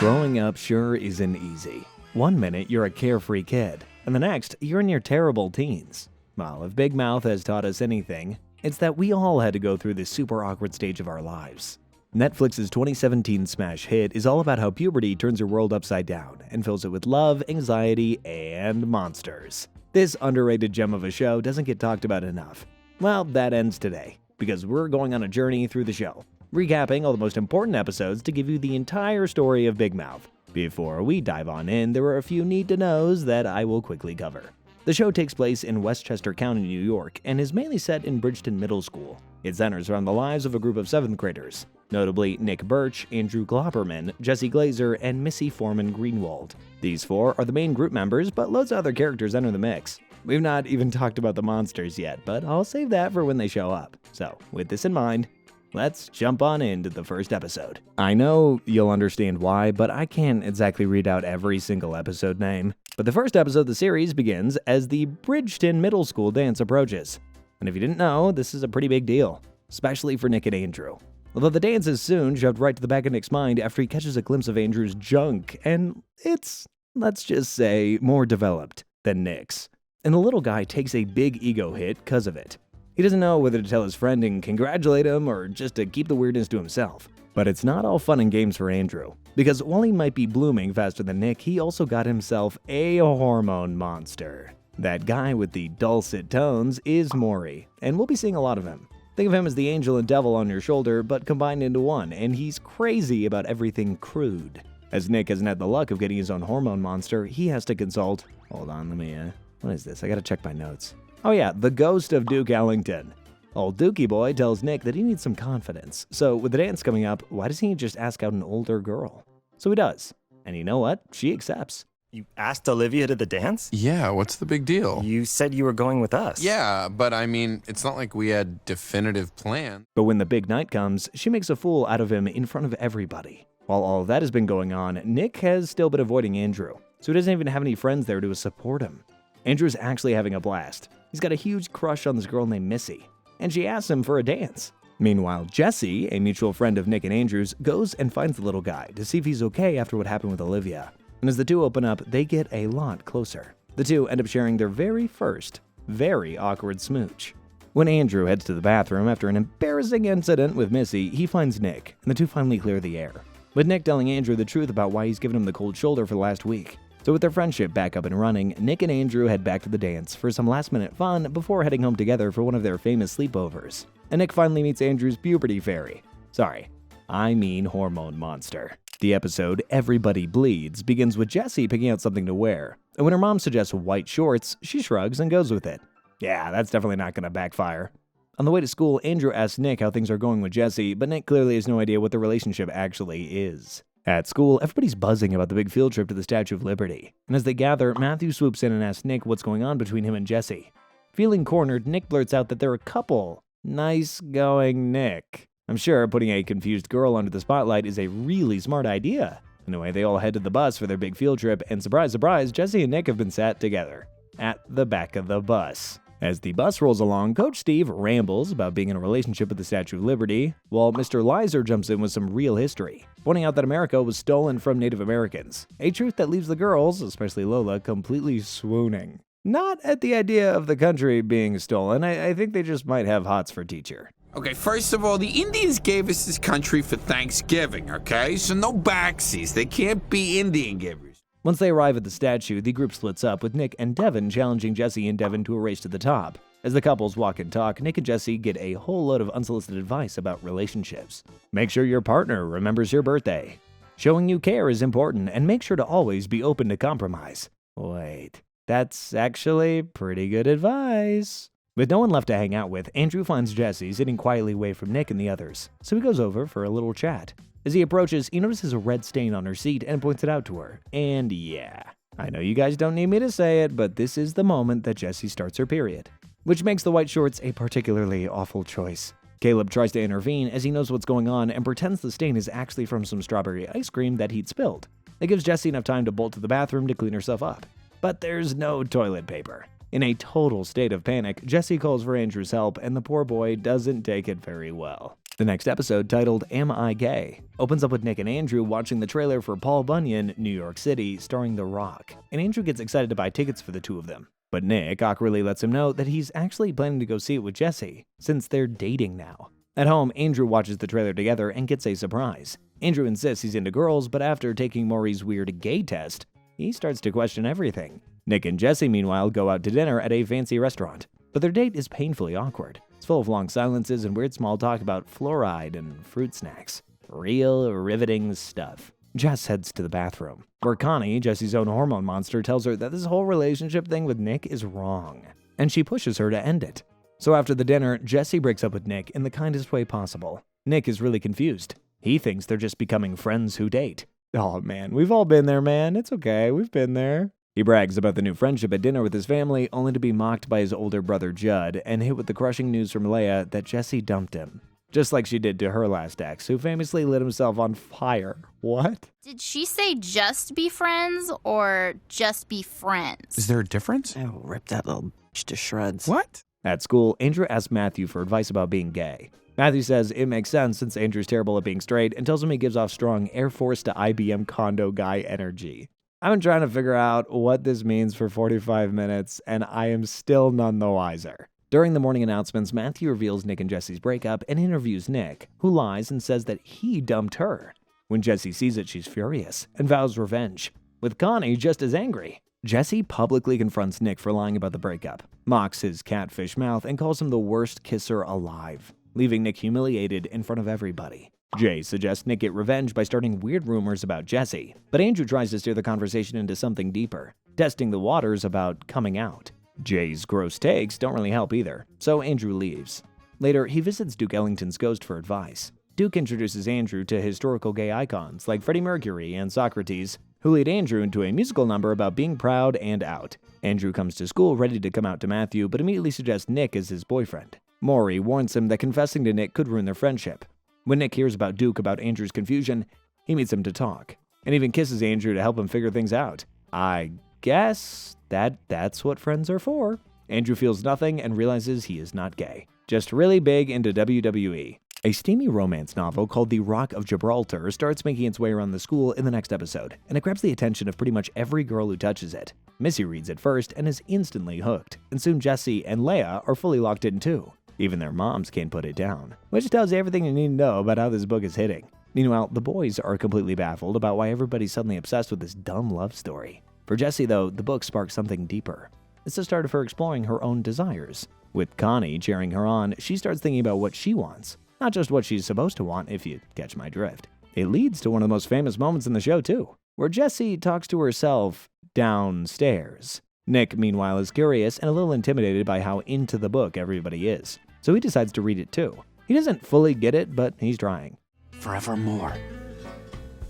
Growing up sure isn't easy. One minute you're a carefree kid, and the next you're in your terrible teens. Well, if Big Mouth has taught us anything, it's that we all had to go through this super awkward stage of our lives. Netflix's 2017 smash hit is all about how puberty turns your world upside down and fills it with love, anxiety, and monsters. This underrated gem of a show doesn't get talked about enough. Well, that ends today, because we're going on a journey through the show, recapping all the most important episodes to give you the entire story of Big Mouth. Before we dive on in, there are a few need-to-knows that I will quickly cover. The show takes place in Westchester County, New York, and is mainly set in Bridgeton Middle School. It centers around the lives of a group of 7th graders, notably Nick Birch, Andrew Glopperman, Jesse Glazer, and Missy Foreman Greenwald. These 4 are the main group members, but loads of other characters enter the mix. We've not even talked about the monsters yet, but I'll save that for when they show up. So, with this in mind, let's jump on into the first episode. I know you'll understand why, but I can't exactly read out every single episode name. But the first episode of the series begins as the Bridgeton Middle School dance approaches. And if you didn't know, this is a pretty big deal, especially for Nick and Andrew. Although the dance is soon shoved right to the back of Nick's mind after he catches a glimpse of Andrew's junk, and it's, let's just say, more developed than Nick's. And the little guy takes a big ego hit because of it. He doesn't know whether to tell his friend and congratulate him or just to keep the weirdness to himself. But it's not all fun and games for Andrew, because while he might be blooming faster than Nick, he also got himself a hormone monster. That guy with the dulcet tones is Maury, and we'll be seeing a lot of him. Think of him as the angel and devil on your shoulder, but combined into one, and he's crazy about everything crude. As Nick hasn't had the luck of getting his own hormone monster, he has to consult... Hold on, what is this? I gotta check my notes. Oh yeah, the ghost of Duke Ellington. Old Dookie boy tells Nick that he needs some confidence, so with the dance coming up, why doesn't he just ask out an older girl? So he does, and you know what? She accepts. You asked Olivia to the dance? Yeah, what's the big deal? You said you were going with us. Yeah, but I mean, it's not like we had definitive plans. But when the big night comes, she makes a fool out of him in front of everybody. While all of that has been going on, Nick has still been avoiding Andrew, so he doesn't even have any friends there to support him. Andrew's actually having a blast. He's got a huge crush on this girl named Missy, and she asks him for a dance. Meanwhile, Jesse, a mutual friend of Nick and Andrew's, goes and finds the little guy to see if he's okay after what happened with Olivia. And as the two open up, they get a lot closer. The two end up sharing their very first, very awkward smooch. When Andrew heads to the bathroom after an embarrassing incident with Missy, he finds Nick, and the two finally clear the air, with Nick telling Andrew the truth about why he's given him the cold shoulder for the last week. So with their friendship back up and running, Nick and Andrew head back to the dance for some last-minute fun before heading home together for one of their famous sleepovers. And Nick finally meets Andrew's puberty fairy. Sorry, I mean hormone monster. The episode, Everybody Bleeds, begins with Jessie picking out something to wear. And when her mom suggests white shorts, she shrugs and goes with it. Yeah, that's definitely not gonna backfire. On the way to school, Andrew asks Nick how things are going with Jessie, but Nick clearly has no idea what the relationship actually is. At school, everybody's buzzing about the big field trip to the Statue of Liberty, and as they gather, Matthew swoops in and asks Nick what's going on between him and Jesse. Feeling cornered, Nick blurts out that they're a couple. Nice going, Nick. I'm sure putting a confused girl under the spotlight is a really smart idea. Anyway, they all head to the bus for their big field trip, and surprise, surprise, Jesse and Nick have been sat together at the back of the bus. As the bus rolls along, Coach Steve rambles about being in a relationship with the Statue of Liberty, while Mr. Lizer jumps in with some real history, pointing out that America was stolen from Native Americans, a truth that leaves the girls, especially Lola, completely swooning. Not at the idea of the country being stolen, I think they just might have hots for teacher. Okay, first of all, the Indians gave us this country for Thanksgiving, okay? So no backsies, they can't be Indian givers. Once they arrive at the statue, the group splits up, with Nick and Devin challenging Jesse and Devin to a race to the top. As the couples walk and talk, Nick and Jesse get a whole load of unsolicited advice about relationships. Make sure your partner remembers your birthday. Showing you care is important, and make sure to always be open to compromise. Wait, that's actually pretty good advice. With no one left to hang out with, Andrew finds Jesse sitting quietly away from Nick and the others, so he goes over for a little chat. As he approaches, he notices a red stain on her seat and points it out to her. And yeah, I know you guys don't need me to say it, but this is the moment that Jessie starts her period, which makes the white shorts a particularly awful choice. Caleb tries to intervene as he knows what's going on and pretends the stain is actually from some strawberry ice cream that he'd spilled. It gives Jessie enough time to bolt to the bathroom to clean herself up. But there's no toilet paper. In a total state of panic, Jessie calls for Andrew's help, and the poor boy doesn't take it very well. The next episode, titled Am I Gay?, opens up with Nick and Andrew watching the trailer for Paul Bunyan, New York City, starring The Rock, and Andrew gets excited to buy tickets for the two of them. But Nick awkwardly lets him know that he's actually planning to go see it with Jesse, since they're dating now. At home, Andrew watches the trailer together and gets a surprise. Andrew insists he's into girls, but after taking Maury's weird gay test, he starts to question everything. Nick and Jesse, meanwhile, go out to dinner at a fancy restaurant, but their date is painfully awkward. It's full of long silences and weird small talk about fluoride and fruit snacks. Real riveting stuff. Jess heads to the bathroom, where Connie, Jesse's own hormone monster, tells her that this whole relationship thing with Nick is wrong, and she pushes her to end it. So after the dinner, Jesse breaks up with Nick in the kindest way possible. Nick is really confused. He thinks they're just becoming friends who date. Oh man, we've all been there, man. It's okay, we've been there. He brags about the new friendship at dinner with his family, only to be mocked by his older brother Judd, and hit with the crushing news from Leia that Jesse dumped him. Just like she did to her last ex, who famously lit himself on fire. What? Did she say just be friends or just be friends? Is there a difference? Oh, rip that little bitch to shreds. What? At school, Andrew asks Matthew for advice about being gay. Matthew says it makes sense since Andrew's terrible at being straight and tells him he gives off strong Air Force to IBM condo guy energy. I've been trying to figure out what this means for 45 minutes, and I am still none the wiser. During the morning announcements, Matthew reveals Nick and Jesse's breakup and interviews Nick, who lies and says that he dumped her. When Jessie sees it, she's furious and vows revenge, with Connie just as angry. Jesse publicly confronts Nick for lying about the breakup, mocks his catfish mouth, and calls him the worst kisser alive, leaving Nick humiliated in front of everybody. Jay suggests Nick get revenge by starting weird rumors about Jesse, but Andrew tries to steer the conversation into something deeper, testing the waters about coming out. Jay's gross takes don't really help either, so Andrew leaves. Later, he visits Duke Ellington's ghost for advice. Duke introduces Andrew to historical gay icons like Freddie Mercury and Socrates, who lead Andrew into a musical number about being proud and out. Andrew comes to school ready to come out to Matthew, but immediately suggests Nick as his boyfriend. Maury warns him that confessing to Nick could ruin their friendship. When Nick hears about Duke about Andrew's confusion, he meets him to talk, and even kisses Andrew to help him figure things out. I guess that's what friends are for. Andrew feels nothing and realizes he is not gay, just really big into WWE. A steamy romance novel called The Rock of Gibraltar starts making its way around the school in the next episode, and it grabs the attention of pretty much every girl who touches it. Missy reads it first and is instantly hooked, and soon Jesse and Leia are fully locked in too. Even their moms can't put it down, which tells you everything you need to know about how this book is hitting. Meanwhile, the boys are completely baffled about why everybody's suddenly obsessed with this dumb love story. For Jessie, though, the book sparks something deeper. It's the start of her exploring her own desires. With Connie cheering her on, she starts thinking about what she wants, not just what she's supposed to want, if you catch my drift. It leads to one of the most famous moments in the show, too, where Jessie talks to herself downstairs. Nick, meanwhile, is curious and a little intimidated by how into the book everybody is, so he decides to read it too. He doesn't fully get it, but he's trying. Forevermore.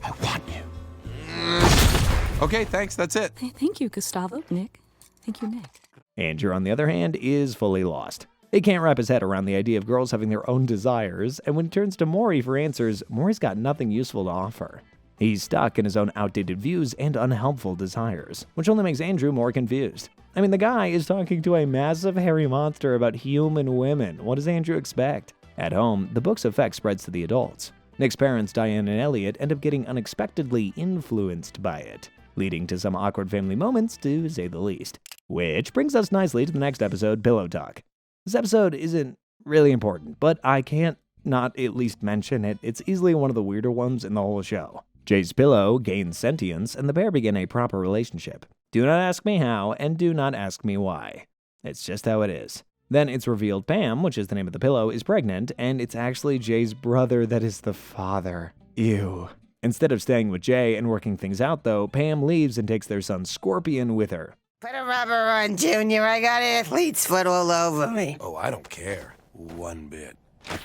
I want you. Okay, thanks, that's it. Thank you, Gustavo. Nick. Thank you, Nick. Andrew, on the other hand, is fully lost. He can't wrap his head around the idea of girls having their own desires, and when he turns to Maury for answers, Maury's got nothing useful to offer. He's stuck in his own outdated views and unhelpful desires, which only makes Andrew more confused. I mean, the guy is talking to a massive hairy monster about human women. What does Andrew expect? At home, the book's effect spreads to the adults. Nick's parents, Diane and Elliot, end up getting unexpectedly influenced by it, leading to some awkward family moments, to say the least. Which brings us nicely to the next episode, Pillow Talk. This episode isn't really important, but I can't not at least mention it. It's easily one of the weirder ones in the whole show. Jay's pillow gains sentience, and the pair begin a proper relationship. Do not ask me how, and do not ask me why. It's just how it is. Then it's revealed Pam, which is the name of the pillow, is pregnant, and it's actually Jay's brother that is the father. Ew. Instead of staying with Jay and working things out, though, Pam leaves and takes their son Scorpion with her. Put a rubber on, Junior. I got athlete's foot all over me. Oh, I don't care. One bit.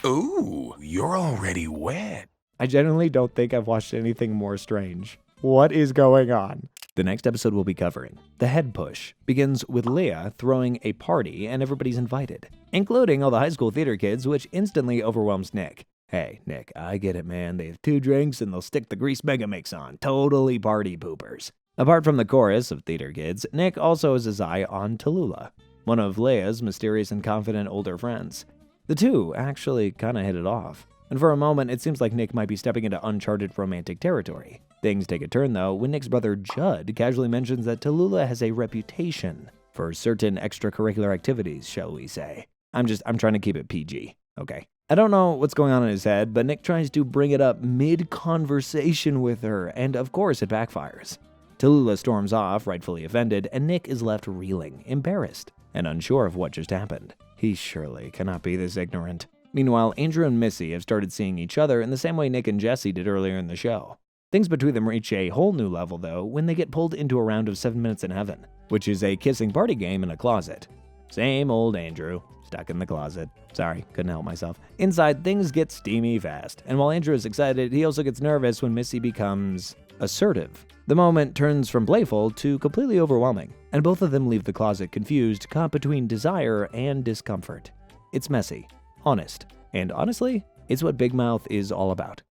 Ooh, you're already wet. I genuinely don't think I've watched anything more strange. What is going on? The next episode we'll be covering, The Head Push, begins with Leah throwing a party and everybody's invited, including all the high school theater kids, which instantly overwhelms Nick. Hey, Nick, I get it, man. They have 2 drinks and they'll stick the Grease Mega Mix on. Totally party poopers. Apart from the chorus of theater kids, Nick also has his eye on Tallulah, one of Leah's mysterious and confident older friends. The two actually kinda hit it off. and for a moment it seems like Nick might be stepping into uncharted romantic territory. Things take a turn though when Nick's brother Judd casually mentions that Tallulah has a reputation for certain extracurricular activities, shall we say. I'm trying to keep it PG, okay? I don't know what's going on in his head, but Nick tries to bring it up mid-conversation with her, and of course it backfires. Tallulah storms off, rightfully offended, and Nick is left reeling, embarrassed, and unsure of what just happened. He surely cannot be this ignorant. Meanwhile, Andrew and Missy have started seeing each other in the same way Nick and Jesse did earlier in the show. Things between them reach a whole new level, though, when they get pulled into a round of 7 Minutes in Heaven, which is a kissing party game in a closet. Same old Andrew, stuck in the closet. Sorry, couldn't help myself. Inside, things get steamy fast, and while Andrew is excited, he also gets nervous when Missy becomes assertive. The moment turns from playful to completely overwhelming, and both of them leave the closet confused, caught between desire and discomfort. It's messy, honest, and honestly, it's what Big Mouth is all about.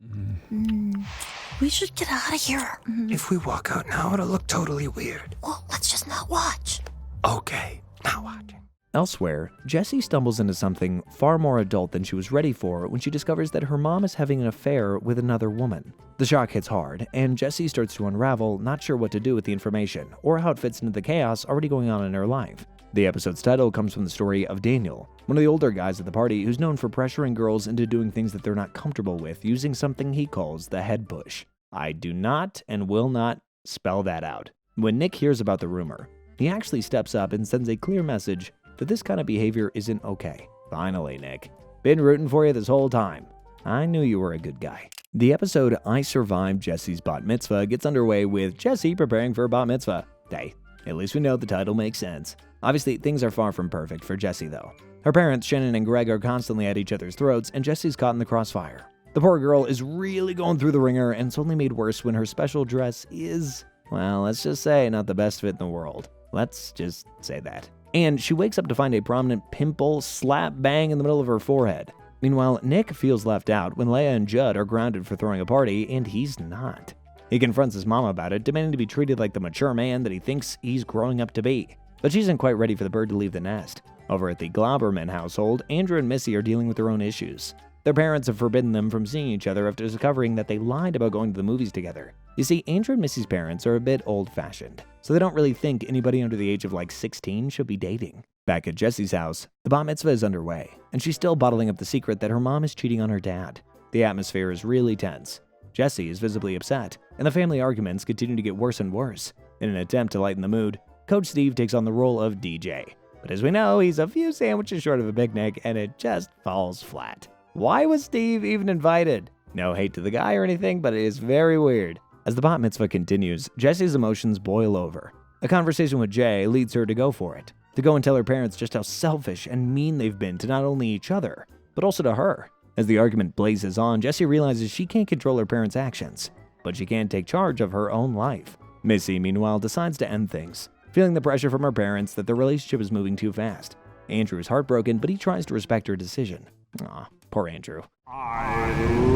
We should get out of here. If we walk out now, it'll look totally weird. Well, let's just not watch. Okay, not watching. Elsewhere, Jessie stumbles into something far more adult than she was ready for when she discovers that her mom is having an affair with another woman. The shock hits hard, and Jessie starts to unravel, not sure what to do with the information, or how it fits into the chaos already going on in her life. The episode's title comes from the story of Daniel, one of the older guys at the party who's known for pressuring girls into doing things that they're not comfortable with using something he calls the head push. I do not and will not spell that out. When Nick hears about the rumor, he actually steps up and sends a clear message that this kind of behavior isn't okay. Finally, Nick. Been rooting for you this whole time. I knew you were a good guy. The episode I Survived Jesse's Bat Mitzvah gets underway with Jesse preparing for a bat mitzvah. Hey, at least we know the title makes sense. Obviously, things are far from perfect for Jessie, though. Her parents, Shannon and Greg, are constantly at each other's throats, and Jessie's caught in the crossfire. The poor girl is really going through the ringer, and it's only made worse when her special dress is, well, let's just say, not the best fit in the world. Let's just say that. And she wakes up to find a prominent pimple slap bang in the middle of her forehead. Meanwhile, Nick feels left out when Leia and Judd are grounded for throwing a party, and he's not. He confronts his mom about it, demanding to be treated like the mature man that he thinks he's growing up to be. But she isn't quite ready for the bird to leave the nest. Over at the Glauberman household, Andrew and Missy are dealing with their own issues. Their parents have forbidden them from seeing each other after discovering that they lied about going to the movies together. You see, Andrew and Missy's parents are a bit old-fashioned, so they don't really think anybody under the age of like 16 should be dating. Back at Jesse's house, the bat mitzvah is underway, and she's still bottling up the secret that her mom is cheating on her dad. The atmosphere is really tense. Jessie is visibly upset, and the family arguments continue to get worse and worse. In an attempt to lighten the mood, Coach Steve takes on the role of DJ. But as we know, he's a few sandwiches short of a picnic, and it just falls flat. Why was Steve even invited? No hate to the guy or anything, but it is very weird. As the bat mitzvah continues, Jessie's emotions boil over. A conversation with Jay leads her to go for it, to go and tell her parents just how selfish and mean they've been to not only each other, but also to her. As the argument blazes on, Jessie realizes she can't control her parents' actions, but she can take charge of her own life. Missy, meanwhile, decides to end things, feeling the pressure from her parents that the relationship is moving too fast. Andrew is heartbroken, but he tries to respect her decision. Aw, poor Andrew. I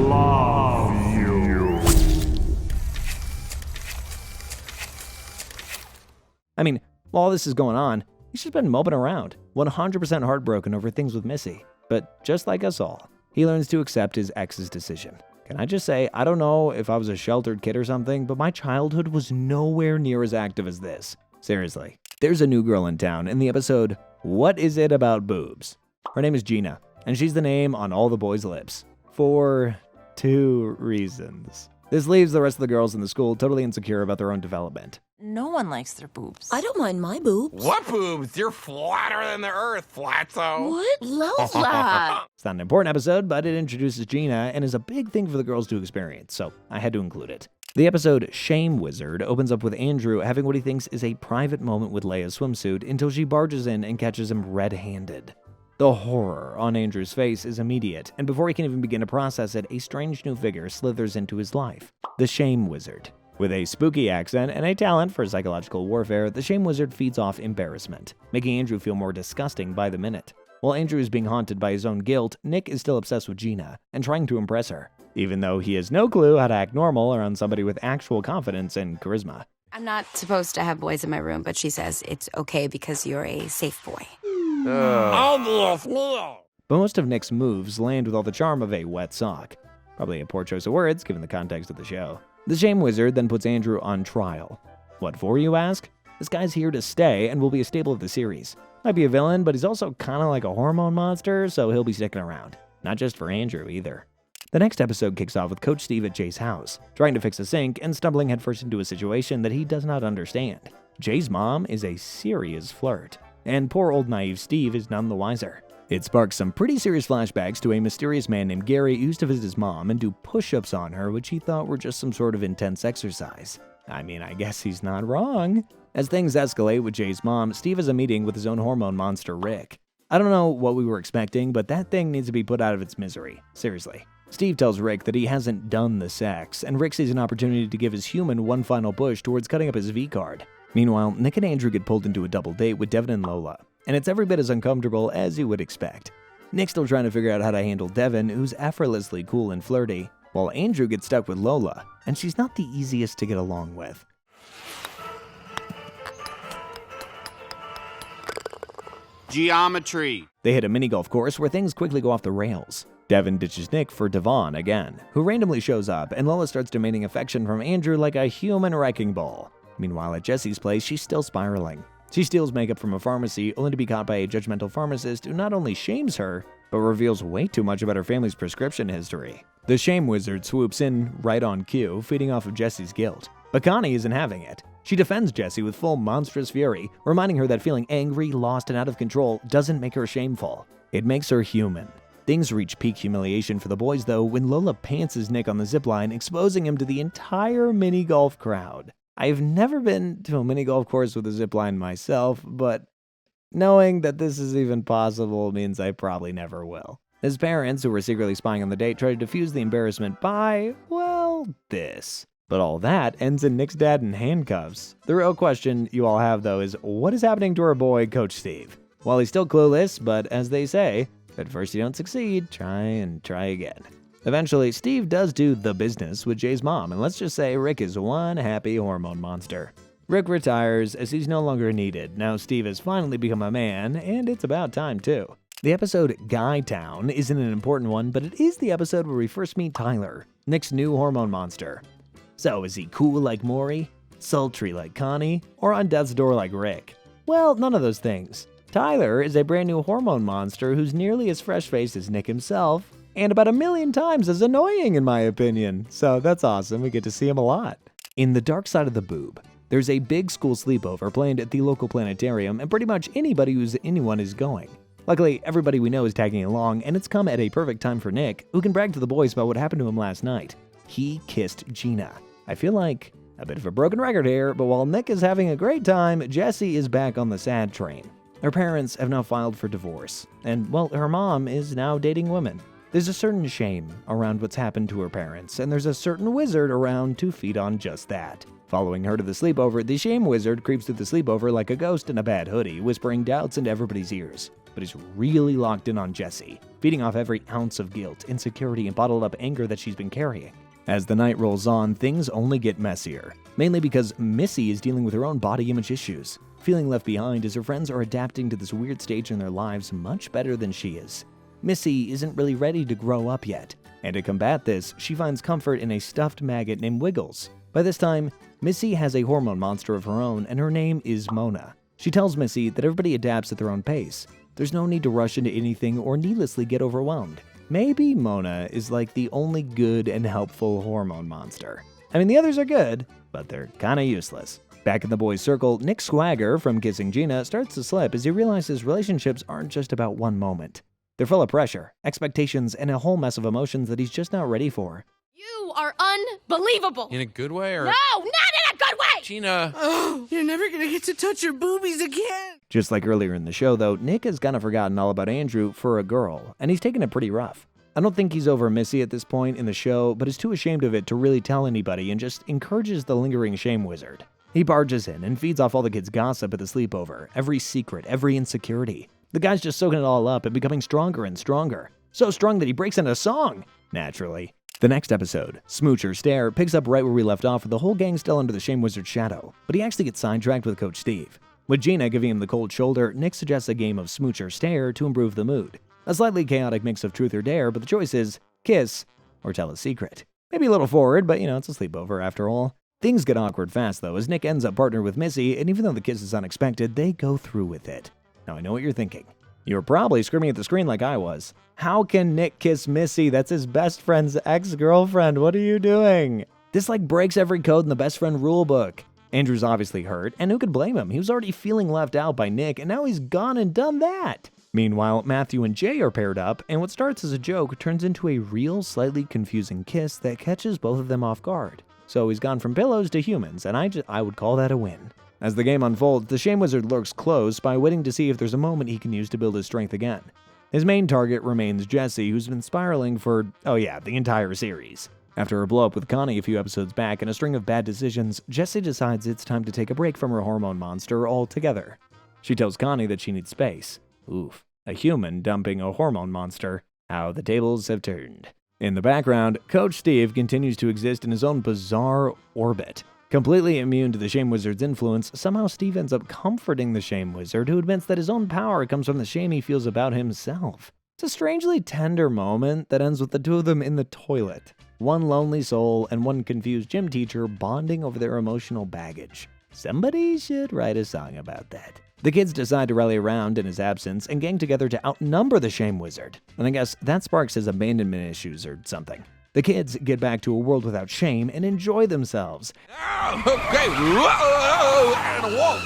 love you. I mean, while all this is going on, he's just been moping around, 100% heartbroken over things with Missy. But just like us all, he learns to accept his ex's decision. Can I just say, I don't know if I was a sheltered kid or something, but my childhood was nowhere near as active as this. Seriously. There's a new girl in town in the episode, What Is It About Boobs? Her name is Gina, and she's the name on all the boys' lips. For 2 reasons. This leaves the rest of the girls in the school totally insecure about their own development. No one likes their boobs. I don't mind my boobs. What boobs? You're flatter than the earth, Flatzo. What? Lola! It's not an important episode, but it introduces Gina and is a big thing for the girls to experience, so I had to include it. The episode Shame Wizard opens up with Andrew having what he thinks is a private moment with Leia's swimsuit until she barges in and catches him red-handed. The horror on Andrew's face is immediate, and before he can even begin to process it, a strange new figure slithers into his life. The Shame Wizard. With a spooky accent and a talent for psychological warfare, the Shame Wizard feeds off embarrassment, making Andrew feel more disgusting by the minute. While Andrew is being haunted by his own guilt, Nick is still obsessed with Gina and trying to impress her, even though he has no clue how to act normal around somebody with actual confidence and charisma. I'm not supposed to have boys in my room, but she says it's okay because you're a safe boy. but most of Nick's moves land with all the charm of a wet sock. Probably a poor choice of words given the context of the show. The Shame Wizard then puts Andrew on trial. What for, you ask? This guy's here to stay and will be a staple of the series. Might be a villain, but he's also kind of like a hormone monster, so he'll be sticking around. Not just for Andrew either. The next episode kicks off with Coach Steve at Jay's house, trying to fix a sink and stumbling headfirst into a situation that he does not understand. Jay's mom is a serious flirt, and poor old naive Steve is none the wiser. It sparks some pretty serious flashbacks to a mysterious man named Gary who used to visit his mom and do push-ups on her, which he thought were just some sort of intense exercise. I mean, I guess he's not wrong. As things escalate with Jay's mom, Steve has a meeting with his own hormone monster, Rick. I don't know what we were expecting, but that thing needs to be put out of its misery. Seriously. Steve tells Rick that he hasn't done the sex, and Rick sees an opportunity to give his human one final push towards cutting up his V-card. Meanwhile, Nick and Andrew get pulled into a double date with Devin and Lola, and it's every bit as uncomfortable as you would expect. Nick's still trying to figure out how to handle Devin, who's effortlessly cool and flirty, while Andrew gets stuck with Lola, and she's not the easiest to get along with. Geometry. They hit a mini-golf course where things quickly go off the rails. Devin ditches Nick for Devon again, who randomly shows up, and Lola starts demanding affection from Andrew like a human wrecking ball. Meanwhile, at Jesse's place, she's still spiraling. She steals makeup from a pharmacy, only to be caught by a judgmental pharmacist who not only shames her, but reveals way too much about her family's prescription history. The Shame Wizard swoops in right on cue, feeding off of Jesse's guilt. But Connie isn't having it. She defends Jesse with full monstrous fury, reminding her that feeling angry, lost, and out of control doesn't make her shameful. It makes her human. Things reach peak humiliation for the boys, though, when Lola pantses Nick on the zipline, exposing him to the entire mini-golf crowd. I've never been to a mini-golf course with a zipline myself, but knowing that this is even possible means I probably never will. His parents, who were secretly spying on the date, try to defuse the embarrassment by, well, this. But all that ends in Nick's dad in handcuffs. The real question you all have, though, is what is happening to our boy, Coach Steve? Well, he's still clueless, but as they say, if at first you don't succeed, try and try again. Eventually, Steve does do the business with Jay's mom, and let's just say Rick is one happy hormone monster. Rick retires as he's no longer needed. Now Steve has finally become a man, and it's about time too. The episode Guy Town isn't an important one, but it is the episode where we first meet Tyler, Nick's new hormone monster. So is he cool like Maury, sultry like Connie, or on death's door like Rick? Well, none of those things. Tyler is a brand new hormone monster who's nearly as fresh-faced as Nick himself, and about 1,000,000 times as annoying in my opinion. So that's awesome, we get to see him a lot. In The Dark Side of the Boob, there's a big school sleepover planned at the local planetarium, and pretty much anybody who's anyone is going. Luckily, everybody we know is tagging along, and it's come at a perfect time for Nick, who can brag to the boys about what happened to him last night. He kissed Gina. I feel like a bit of a broken record here, but while Nick is having a great time, Jessie is back on the sad train. Her parents have now filed for divorce, and, well, her mom is now dating women. There's a certain shame around what's happened to her parents, and there's a certain wizard around to feed on just that. Following her to the sleepover, the Shame Wizard creeps through the sleepover like a ghost in a bad hoodie, whispering doubts into everybody's ears. But he's really locked in on Jessie, feeding off every ounce of guilt, insecurity, and bottled up anger that she's been carrying. As the night rolls on, things only get messier, mainly because Missy is dealing with her own body image issues, feeling left behind as her friends are adapting to this weird stage in their lives much better than she is. Missy isn't really ready to grow up yet, and to combat this, she finds comfort in a stuffed maggot named Wiggles. By this time, Missy has a hormone monster of her own, and her name is Mona. She tells Missy that everybody adapts at their own pace. There's no need to rush into anything or needlessly get overwhelmed. Maybe Mona is like the only good and helpful hormone monster. I mean, the others are good, but they're kinda useless. Back in the boys' circle, Nick Swagger from Kissing Gina starts to slip as he realizes relationships aren't just about one moment. They're full of pressure, expectations, and a whole mess of emotions that he's just not ready for. You are unbelievable. In a good way or? No, not in a good way! Gina. Oh, you're never gonna get to touch your boobies again. Just like earlier in the show, though, Nick has kind of forgotten all about Andrew for a girl, and he's taken it pretty rough. I don't think he's over Missy at this point in the show, but is too ashamed of it to really tell anybody and just encourages the lingering Shame Wizard. He barges in and feeds off all the kids' gossip at the sleepover, every secret, every insecurity. The guy's just soaking it all up and becoming stronger and stronger. So strong that he breaks into song, naturally. The next episode, Smooch or Stare, picks up right where we left off with the whole gang still under the Shame Wizard's shadow, but he actually gets sidetracked with Coach Steve. With Gina giving him the cold shoulder, Nick suggests a game of Smooch or Stare to improve the mood. A slightly chaotic mix of truth or dare, but the choice is kiss or tell a secret. Maybe a little forward, but it's a sleepover after all. Things get awkward fast though, as Nick ends up partnered with Missy, and even though the kiss is unexpected, they go through with it. Now I know what you're thinking. You're probably screaming at the screen like I was. How can Nick kiss Missy? That's his best friend's ex-girlfriend. What are you doing? This breaks every code in the best friend rulebook. Andrew's obviously hurt, and who could blame him? He was already feeling left out by Nick, and now he's gone and done that. Meanwhile, Matthew and Jay are paired up, and what starts as a joke turns into a real, slightly confusing kiss that catches both of them off guard. So he's gone from pillows to humans, and I would call that a win. As the game unfolds, the Shame Wizard lurks close by waiting to see if there's a moment he can use to build his strength again. His main target remains Jesse, who's been spiraling for, the entire series. After her blow-up with Connie a few episodes back and a string of bad decisions, Jesse decides it's time to take a break from her hormone monster altogether. She tells Connie that she needs space. Oof, a human dumping a hormone monster. How the tables have turned. In the background, Coach Steve continues to exist in his own bizarre orbit. Completely immune to the Shame Wizard's influence, somehow Steve ends up comforting the Shame Wizard, who admits that his own power comes from the shame he feels about himself. It's a strangely tender moment that ends with the two of them in the toilet. One lonely soul and one confused gym teacher bonding over their emotional baggage. Somebody should write a song about that. The kids decide to rally around in his absence and gang together to outnumber the Shame Wizard. And I guess that sparks his abandonment issues or something. The kids get back to a world without shame and enjoy themselves. Okay, whoa, and whoa.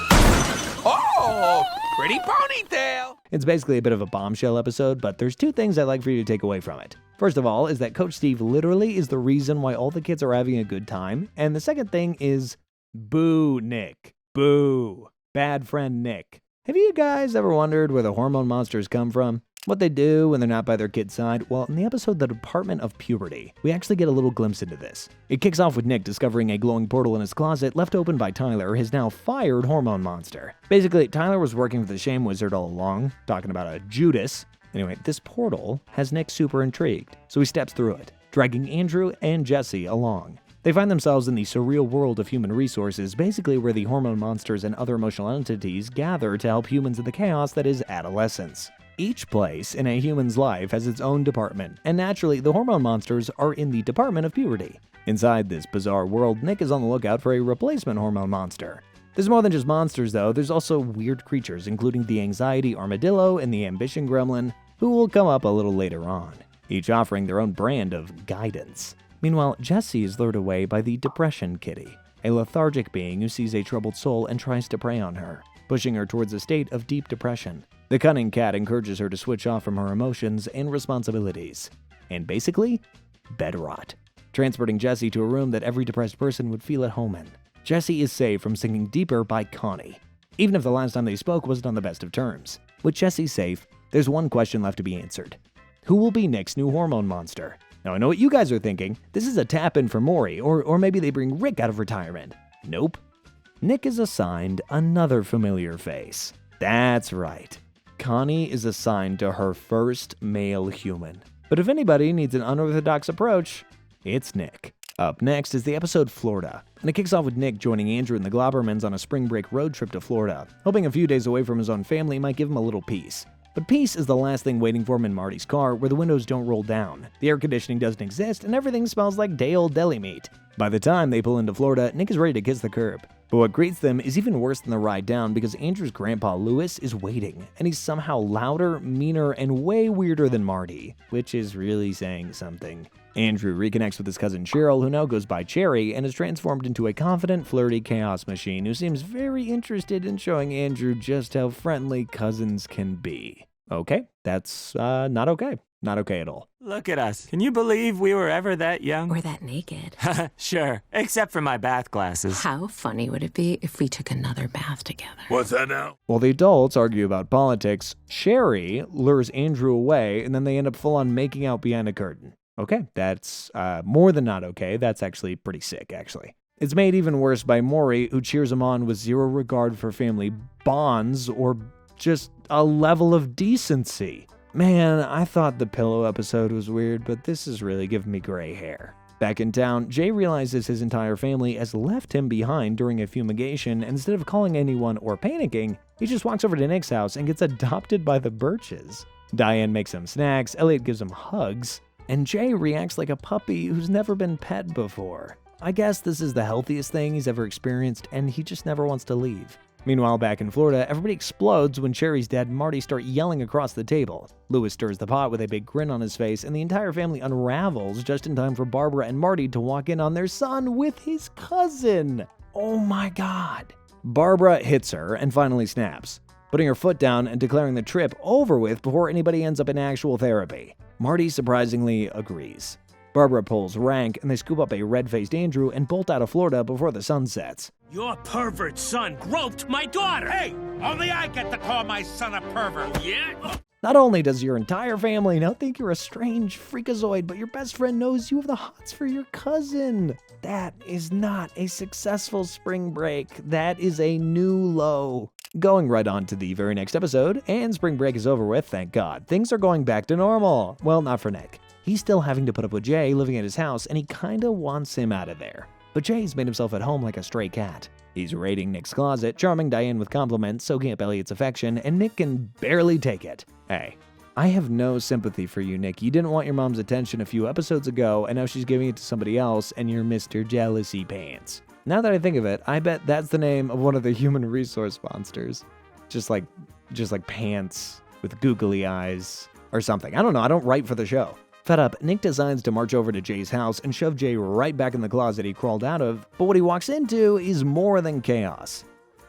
Oh, pretty ponytail. It's basically a bit of a bombshell episode, but there's two things I'd like for you to take away from it. First of all is that Coach Steve literally is the reason why all the kids are having a good time. And the second thing is, boo Nick. Boo. Bad friend Nick. Have you guys ever wondered where the hormone monsters come from? What they do when they're not by their kid's side? Well, in the episode The Department of Puberty, we actually get a little glimpse into this. It kicks off with Nick discovering a glowing portal in his closet left open by Tyler, his now fired hormone monster. Basically, Tyler was working with the Shame Wizard all along, talking about a Judas. Anyway, this portal has Nick super intrigued, so he steps through it, dragging Andrew and Jesse along. They find themselves in the surreal world of human resources, basically where the hormone monsters and other emotional entities gather to help humans in the chaos that is adolescence. Each place in a human's life has its own department, and naturally, the hormone monsters are in the Department of Puberty. Inside this bizarre world, Nick is on the lookout for a replacement hormone monster. There's more than just monsters, though. There's also weird creatures, including the anxiety armadillo and the ambition gremlin, who will come up a little later on, each offering their own brand of guidance. Meanwhile, Jesse is lured away by the depression kitty, a lethargic being who sees a troubled soul and tries to prey on her, pushing her towards a state of deep depression. The cunning cat encourages her to switch off from her emotions and responsibilities, and basically, bed rot, transporting Jesse to a room that every depressed person would feel at home in. Jesse is saved from sinking deeper by Connie, even if the last time they spoke wasn't on the best of terms. With Jesse safe, there's one question left to be answered. Who will be Nick's new hormone monster? Now I know what you guys are thinking. This is a tap-in for Maury, or maybe they bring Rick out of retirement. Nope. Nick is assigned another familiar face. That's right. Connie is assigned to her first male human. But if anybody needs an unorthodox approach, it's Nick. Up next is the episode Florida, and it kicks off with Nick joining Andrew and the Globbermans on a spring break road trip to Florida, hoping a few days away from his own family might give him a little peace. But peace is the last thing waiting for him in Marty's car, where the windows don't roll down, the air conditioning doesn't exist, and everything smells like day-old deli meat. By the time they pull into Florida, Nick is ready to kiss the curb. But what greets them is even worse than the ride down, because Andrew's grandpa Lewis is waiting, and he's somehow louder, meaner, and way weirder than Marty, which is really saying something. Andrew reconnects with his cousin Cheryl, who now goes by Cherry, and is transformed into a confident, flirty chaos machine who seems very interested in showing Andrew just how friendly cousins can be. Okay, that's not okay. Not okay at all. Look at us. Can you believe we were ever that young? Or that naked. Sure, except for my bath glasses. How funny would it be if we took another bath together? What's that now? While the adults argue about politics, Cherry lures Andrew away, and then they end up full-on making out behind a curtain. Okay, that's more than not okay. That's actually pretty sick, actually. It's made even worse by Maury, who cheers him on with zero regard for family bonds or just a level of decency. Man, I thought the pillow episode was weird, but this is really giving me gray hair. Back in town, Jay realizes his entire family has left him behind during a fumigation, and instead of calling anyone or panicking, he just walks over to Nick's house and gets adopted by the Birches. Diane makes him snacks, Elliot gives him hugs, and Jay reacts like a puppy who's never been pet before. I guess this is the healthiest thing he's ever experienced, and he just never wants to leave. Meanwhile, back in Florida, everybody explodes when Sherry's dad and Marty start yelling across the table. Louis stirs the pot with a big grin on his face, and the entire family unravels just in time for Barbara and Marty to walk in on their son with his cousin. Oh my god. Barbara hits her and finally snaps, putting her foot down and declaring the trip over with before anybody ends up in actual therapy. Marty surprisingly agrees. Barbara pulls rank, and they scoop up a red-faced Andrew and bolt out of Florida before the sun sets. Your pervert son groped my daughter! Hey, only I get to call my son a pervert, yeah? Not only does your entire family now think you're a strange freakazoid, but your best friend knows you have the hots for your cousin. That is not a successful spring break. That is a new low. Going right on to the very next episode, and spring break is over with, thank God. Things are going back to normal. Well, not for Nick. He's still having to put up with Jay living at his house, and he kinda wants him out of there. But Jay's made himself at home like a stray cat. He's raiding Nick's closet, charming Diane with compliments, soaking up Elliot's affection, and Nick can barely take it. Hey, I have no sympathy for you, Nick. You didn't want your mom's attention a few episodes ago, and now she's giving it to somebody else, and you're Mr. Jealousy Pants. Now that I think of it, I bet that's the name of one of the human resource monsters. Just like Pants with googly eyes or something. I don't know, I don't write for the show. Fed up, Nick decides to march over to Jay's house and shove Jay right back in the closet he crawled out of, but what he walks into is more than chaos.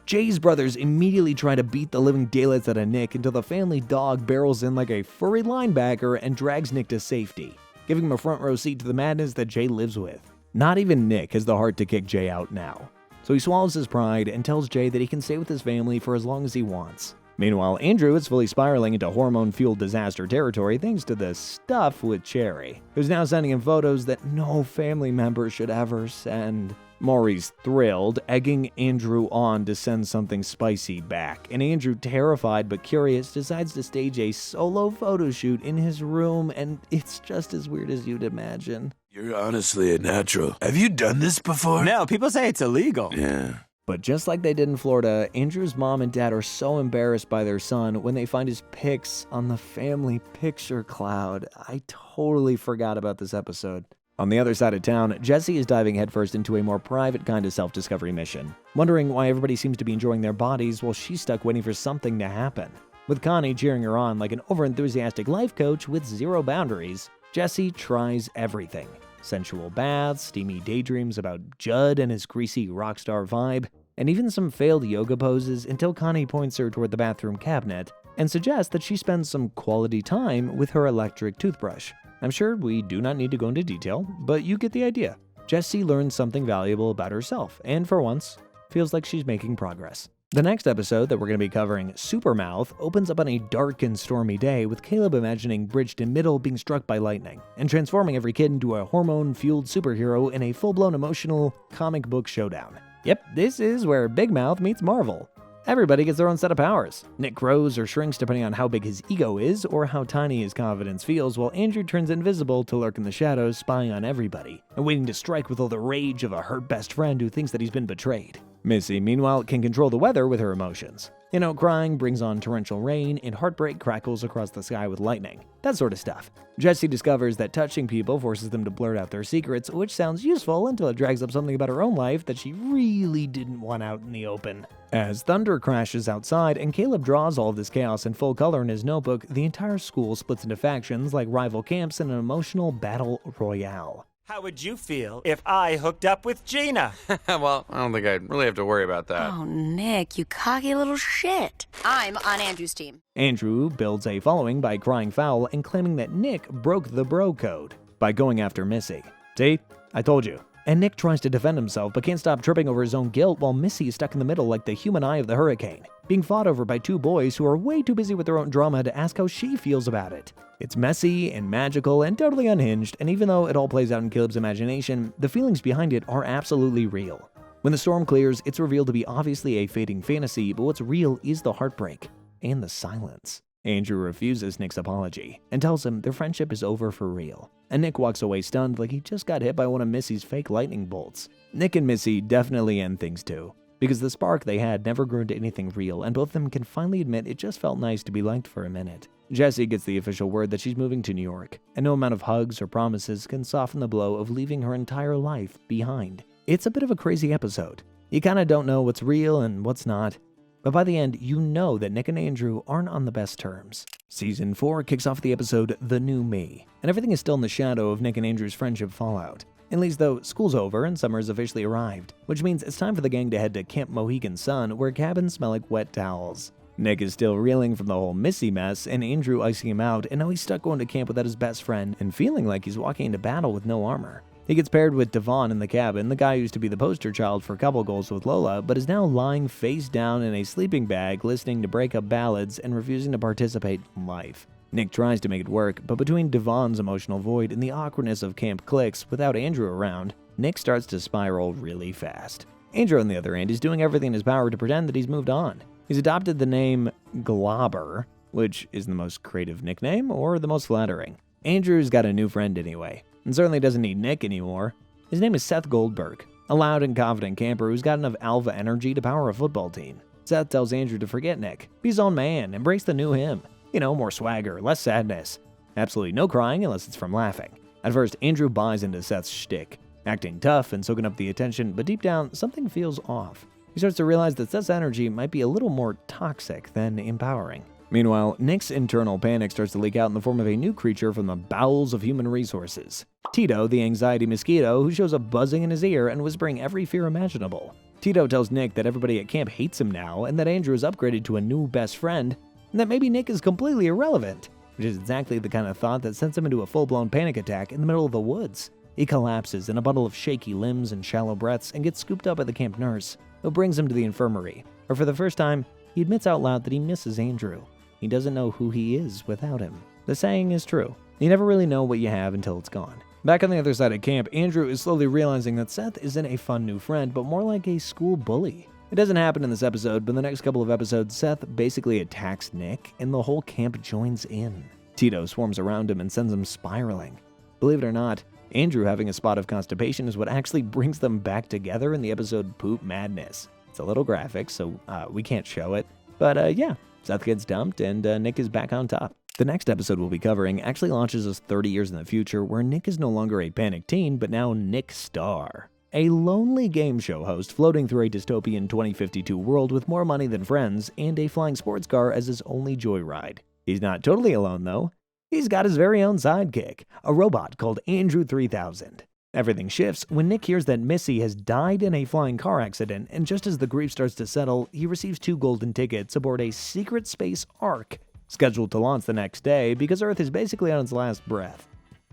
Jay's brothers immediately try to beat the living daylights out of Nick until the family dog barrels in like a furry linebacker and drags Nick to safety, giving him a front row seat to the madness that Jay lives with. Not even Nick has the heart to kick Jay out now, so he swallows his pride and tells Jay that he can stay with his family for as long as he wants. Meanwhile, Andrew is fully spiraling into hormone-fueled disaster territory thanks to the stuff with Cherry, who's now sending him photos that no family member should ever send. Maury's thrilled, egging Andrew on to send something spicy back, and Andrew, terrified but curious, decides to stage a solo photo shoot in his room, and it's just as weird as you'd imagine. You're honestly a natural. Have you done this before? No, people say it's illegal. Yeah. But just like they did in Florida, Andrew's mom and dad are so embarrassed by their son when they find his pics on the family picture cloud. I totally forgot about this episode. On the other side of town, Jesse is diving headfirst into a more private kind of self-discovery mission, wondering why everybody seems to be enjoying their bodies while she's stuck waiting for something to happen. With Connie cheering her on like an overenthusiastic life coach with zero boundaries, Jesse tries everything. Sensual baths, steamy daydreams about Judd and his greasy rock star vibe, and even some failed yoga poses until Connie points her toward the bathroom cabinet and suggests that she spend some quality time with her electric toothbrush. I'm sure we do not need to go into detail, but you get the idea. Jessie learns something valuable about herself, and for once, feels like she's making progress. The next episode that we're going to be covering, Supermouth, opens up on a dark and stormy day with Caleb imagining Bridgeton Middle being struck by lightning and transforming every kid into a hormone-fueled superhero in a full-blown emotional comic book showdown. Yep, this is where Big Mouth meets Marvel. Everybody gets their own set of powers. Nick grows or shrinks depending on how big his ego is or how tiny his confidence feels, while Andrew turns invisible to lurk in the shadows, spying on everybody and waiting to strike with all the rage of a hurt best friend who thinks that he's been betrayed. Missy, meanwhile, can control the weather with her emotions. You know, crying brings on torrential rain, and heartbreak crackles across the sky with lightning. That sort of stuff. Jessie discovers that touching people forces them to blurt out their secrets, which sounds useful until it drags up something about her own life that she really didn't want out in the open. As thunder crashes outside and Caleb draws all of this chaos in full color in his notebook, the entire school splits into factions like rival camps in an emotional battle royale. How would you feel if I hooked up with Gina? Well, I don't think I'd really have to worry about that. Oh, Nick, you cocky little shit. I'm on Andrew's team. Andrew builds a following by crying foul and claiming that Nick broke the bro code by going after Missy. See? I told you. And Nick tries to defend himself but can't stop tripping over his own guilt while Missy is stuck in the middle like the human eye of the hurricane, being fought over by two boys who are way too busy with their own drama to ask how she feels about it. It's messy and magical and totally unhinged, and even though it all plays out in Caleb's imagination, the feelings behind it are absolutely real. When the storm clears, it's revealed to be obviously a fading fantasy, but what's real is the heartbreak and the silence. Andrew refuses Nick's apology and tells him their friendship is over for real, and Nick walks away stunned like he just got hit by one of Missy's fake lightning bolts. Nick and Missy definitely end things too, because the spark they had never grew into anything real, and both of them can finally admit it just felt nice to be liked for a minute. Jessie gets the official word that she's moving to New York, and no amount of hugs or promises can soften the blow of leaving her entire life behind. It's a bit of a crazy episode. You kinda don't know what's real and what's not, but by the end, you know that Nick and Andrew aren't on the best terms. Season 4 kicks off the episode The New Me, and everything is still in the shadow of Nick and Andrew's friendship fallout. At least though, school's over and summer has officially arrived, which means it's time for the gang to head to Camp Mohegan Sun, where cabins smell like wet towels. Nick is still reeling from the whole Missy mess, and Andrew icing him out, and now he's stuck going to camp without his best friend and feeling like he's walking into battle with no armor. He gets paired with Devon in the cabin, the guy who used to be the poster child for couple goals with Lola, but is now lying face down in a sleeping bag, listening to breakup ballads and refusing to participate in life. Nick tries to make it work, but between Devon's emotional void and the awkwardness of camp cliques without Andrew around, Nick starts to spiral really fast. Andrew, on the other hand, is doing everything in his power to pretend that he's moved on. He's adopted the name Globber, which is the most creative nickname or the most flattering. Andrew's got a new friend anyway, and certainly doesn't need Nick anymore. His name is Seth Goldberg, a loud and confident camper who's got enough alpha energy to power a football team. Seth tells Andrew to forget Nick, be his own man, embrace the new him. You know, more swagger, less sadness. Absolutely no crying unless it's from laughing. At first, Andrew buys into Seth's shtick, acting tough and soaking up the attention, but deep down, something feels off. He starts to realize that Seth's energy might be a little more toxic than empowering. Meanwhile, Nick's internal panic starts to leak out in the form of a new creature from the bowels of human resources. Tito, the anxiety mosquito, who shows up buzzing in his ear and whispering every fear imaginable. Tito tells Nick that everybody at camp hates him now, and that Andrew is upgraded to a new best friend, and that maybe Nick is completely irrelevant, which is exactly the kind of thought that sends him into a full-blown panic attack in the middle of the woods. He collapses in a bundle of shaky limbs and shallow breaths and gets scooped up by the camp nurse, who brings him to the infirmary, where for the first time, he admits out loud that he misses Andrew. He doesn't know who he is without him. The saying is true. You never really know what you have until it's gone. Back on the other side of camp, Andrew is slowly realizing that Seth isn't a fun new friend, but more like a school bully. It doesn't happen in this episode, but in the next couple of episodes, Seth basically attacks Nick, and the whole camp joins in. Tito swarms around him and sends him spiraling. Believe it or not, Andrew having a spot of constipation is what actually brings them back together in the episode Poop Madness. It's a little graphic, so we can't show it. But yeah, Seth gets dumped and Nick is back on top. The next episode we'll be covering actually launches us 30 years in the future, where Nick is no longer a panicked teen, but now Nick Star. A lonely game show host floating through a dystopian 2052 world with more money than friends and a flying sports car as his only joyride. He's not totally alone though. He's got his very own sidekick, a robot called Andrew 3000. Everything shifts when Nick hears that Missy has died in a flying car accident, and just as the grief starts to settle, he receives 2 golden tickets aboard a secret space ark scheduled to launch the next day because Earth is basically on its last breath.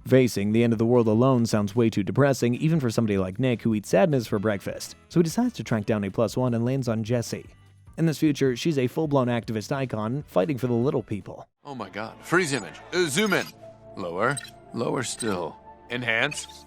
Facing the end of the world alone sounds way too depressing, even for somebody like Nick who eats sadness for breakfast, so he decides to track down a +1 and lands on Jessie. In this future, she's a full-blown activist icon fighting for the little people. Oh my god. Freeze image. Zoom in. Lower. Lower still. Enhance.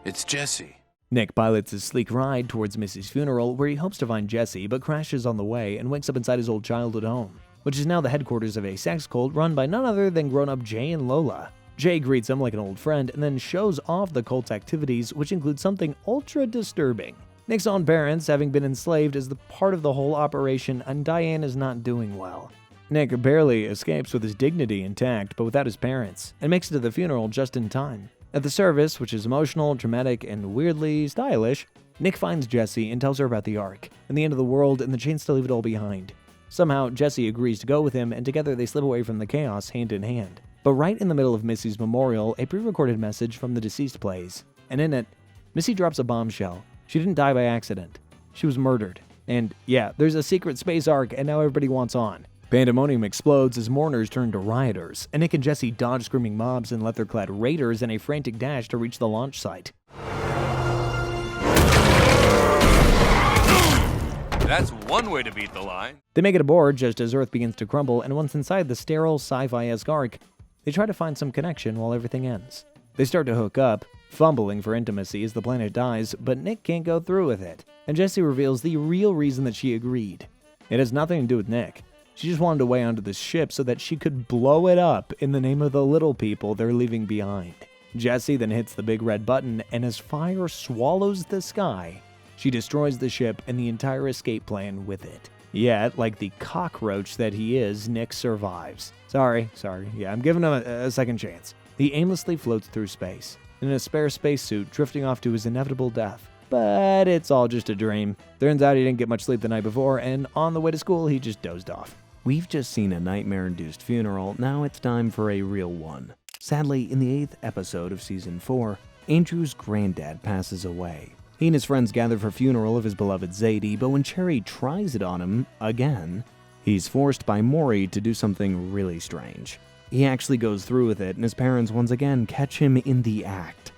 It's Jessie. Nick pilots his sleek ride towards Missy's funeral, where he hopes to find Jessie, but crashes on the way and wakes up inside his old childhood home, which is now the headquarters of a sex cult run by none other than grown-up Jay and Lola. Jay greets him like an old friend and then shows off the cult's activities, which include something ultra disturbing. Nick's own parents having been enslaved as the part of the whole operation, and Diane is not doing well. Nick barely escapes with his dignity intact, but without his parents, and makes it to the funeral just in time. At the service, which is emotional, dramatic, and weirdly stylish, Nick finds Jessie and tells her about the Ark, and the end of the world, and the chance to leave it all behind. Somehow, Jessie agrees to go with him, and together they slip away from the chaos hand in hand. But right in the middle of Missy's memorial, a pre-recorded message from the deceased plays, and in it, Missy drops a bombshell. She didn't die by accident. She was murdered. And yeah, there's a secret space ark, and now everybody wants on. Pandemonium explodes as mourners turn to rioters, and Nick and Jessie dodge screaming mobs and leather-clad raiders in a frantic dash to reach the launch site. That's one way to beat the line. They make it aboard just as Earth begins to crumble, and once inside the sterile sci-fi-esque ark, they try to find some connection while everything ends. They start to hook up, fumbling for intimacy as the planet dies, but Nick can't go through with it, and Jessie reveals the real reason that she agreed. It has nothing to do with Nick. She just wanted a way onto the ship so that she could blow it up in the name of the little people they're leaving behind. Jessie then hits the big red button, and as fire swallows the sky, She destroys the ship and the entire escape plan with it. Yet, like the cockroach that he is, Nick survives. Sorry. Yeah, I'm giving him a second chance. He aimlessly floats through space, in a spare spacesuit, drifting off to his inevitable death. But it's all just a dream. Turns out he didn't get much sleep the night before, and on the way to school, he just dozed off. We've just seen a nightmare-induced funeral. Now it's time for a real one. Sadly, in the 8th episode of Season 4, Andrew's granddad passes away. He and his friends gather for funeral of his beloved Zadie, but when Cherry tries it on him again, he's forced by Maury to do something really strange. He actually goes through with it, and his parents once again catch him in the act.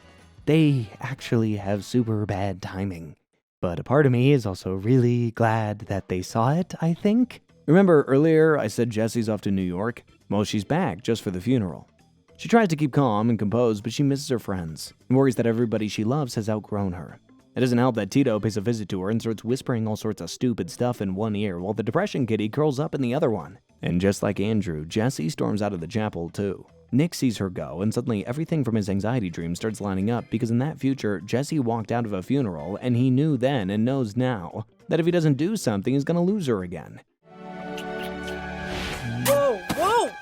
They actually have super bad timing. But a part of me is also really glad that they saw it, I think. Remember earlier I said Jessie's off to New York? Well, she's back just for the funeral. She tries to keep calm and composed, but she misses her friends and worries that everybody she loves has outgrown her. It doesn't help that Tito pays a visit to her and starts whispering all sorts of stupid stuff in one ear while the depression kitty curls up in the other one. And just like Andrew, Jessie storms out of the chapel too. Nick sees her go, and suddenly everything from his anxiety dream starts lining up because in that future, Jessie walked out of a funeral, and he knew then and knows now that if he doesn't do something, he's gonna lose her again. Whoa,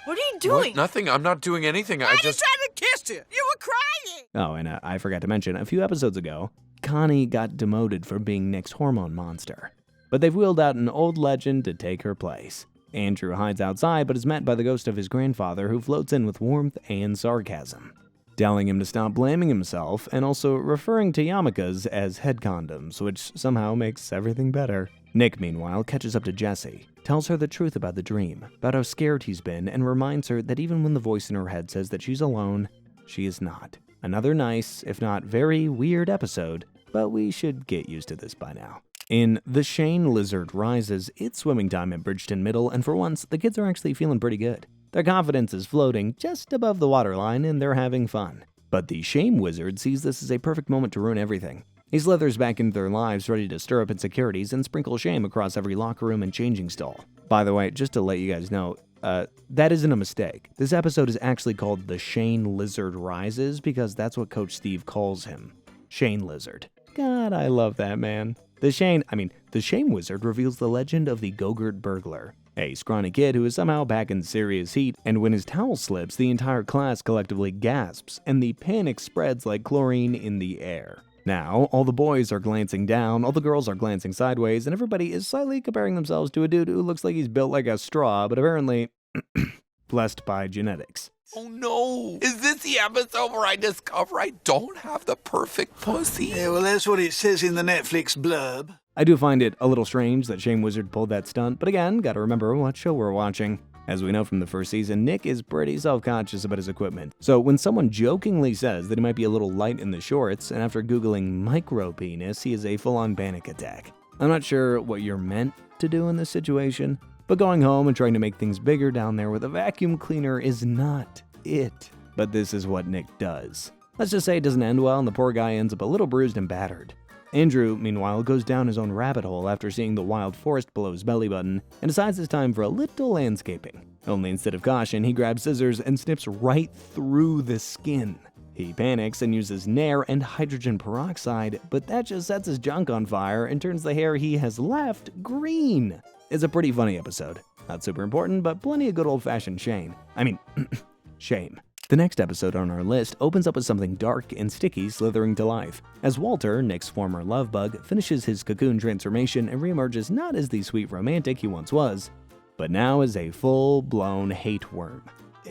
what are you doing? What? Nothing. I'm not doing anything. I just tried to kiss you. You were crying. Oh, and I forgot to mention, a few episodes ago, Connie got demoted for being Nick's hormone monster. But they've wheeled out an old legend to take her place. Andrew hides outside but is met by the ghost of his grandfather who floats in with warmth and sarcasm, telling him to stop blaming himself and also referring to yarmulkes as head condoms, which somehow makes everything better. Nick, meanwhile, catches up to Jessie, tells her the truth about the dream, about how scared he's been, and reminds her that even when the voice in her head says that she's alone, she is not. Another nice, if not very weird episode, but we should get used to this by now. In The Shane Lizard Rises, it's swimming time at Bridgeton Middle, and for once, the kids are actually feeling pretty good. Their confidence is floating just above the waterline, and they're having fun. But the Shame Wizard sees this as a perfect moment to ruin everything. He slithers back into their lives, ready to stir up insecurities and sprinkle shame across every locker room and changing stall. By the way, just to let you guys know, that isn't a mistake. This episode is actually called The Shane Lizard Rises because that's what Coach Steve calls him. Shane Lizard. God, I love that, man. The Shame Wizard reveals the legend of the Go-Gurt burglar, a scrawny kid who is somehow back in serious heat, and when his towel slips, the entire class collectively gasps, and the panic spreads like chlorine in the air. Now, all the boys are glancing down, all the girls are glancing sideways, and everybody is slightly comparing themselves to a dude who looks like he's built like a straw, but apparently blessed by genetics. Oh no! Is this the episode where I discover I don't have the perfect pussy? Yeah, well, that's what it says in the Netflix blurb. I do find it a little strange that Shame Wizard pulled that stunt, but again, gotta remember what show we're watching. As we know from the first season, Nick is pretty self-conscious about his equipment. So when someone jokingly says that he might be a little light in the shorts, and after Googling micro-penis, he has a full-on panic attack. I'm not sure what you're meant to do in this situation, but going home and trying to make things bigger down there with a vacuum cleaner is not it. But this is what Nick does. Let's just say it doesn't end well and the poor guy ends up a little bruised and battered. Andrew, meanwhile, goes down his own rabbit hole after seeing the wild forest below his belly button and decides it's time for a little landscaping. Only instead of caution, he grabs scissors and snips right through the skin. He panics and uses Nair and hydrogen peroxide, but that just sets his junk on fire and turns the hair he has left green. It's a pretty funny episode. Not super important, but plenty of good old-fashioned shame. The next episode on our list opens up with something dark and sticky slithering to life, as Walter, Nick's former love bug, finishes his cocoon transformation and reemerges not as the sweet romantic he once was, but now as a full-blown hate worm.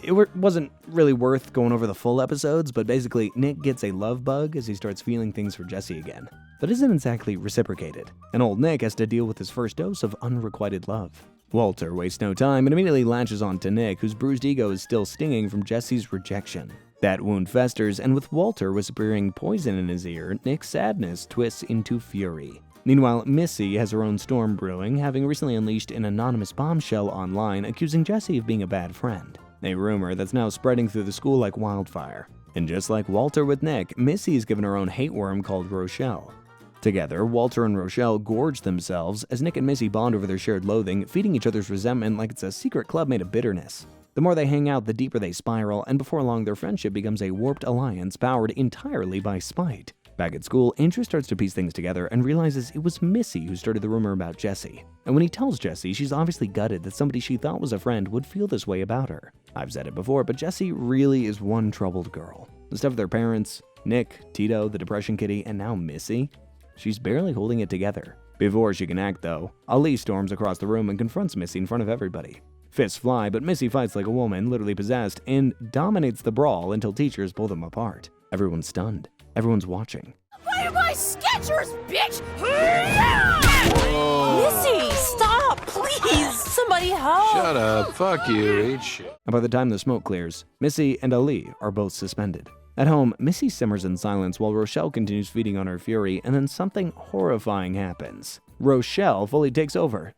It wasn't really worth going over the full episodes, but basically Nick gets a love bug as he starts feeling things for Jessie again. But isn't exactly reciprocated, and old Nick has to deal with his first dose of unrequited love. Walter wastes no time and immediately latches on to Nick, whose bruised ego is still stinging from Jessie's rejection. That wound festers, and with Walter whispering poison in his ear, Nick's sadness twists into fury. Meanwhile, Missy has her own storm brewing, having recently unleashed an anonymous bombshell online accusing Jessie of being a bad friend. A rumor that's now spreading through the school like wildfire. And just like Walter with Nick, Missy's given her own hate worm called Rochelle. Together, Walter and Rochelle gorge themselves as Nick and Missy bond over their shared loathing, feeding each other's resentment like it's a secret club made of bitterness. The more they hang out, the deeper they spiral, and before long their friendship becomes a warped alliance powered entirely by spite. Back at school, Andrew starts to piece things together and realizes it was Missy who started the rumor about Jessie. And when he tells Jessie, she's obviously gutted that somebody she thought was a friend would feel this way about her. I've said it before, but Jessie really is one troubled girl. The stuff with her parents, Nick, Tito, the depression kitty, and now Missy, she's barely holding it together. Before she can act, though, Ali storms across the room and confronts Missy in front of everybody. Fists fly, but Missy fights like a woman, literally possessed, and dominates the brawl until teachers pull them apart. Everyone's stunned. Everyone's watching. Why are my Skechers, bitch? Missy, stop, please. Somebody help. Shut up. Fuck you. Eat shit. And by the time the smoke clears, Missy and Ali are both suspended. At home, Missy simmers in silence while Rochelle continues feeding on her fury, and then something horrifying happens. Rochelle fully takes over.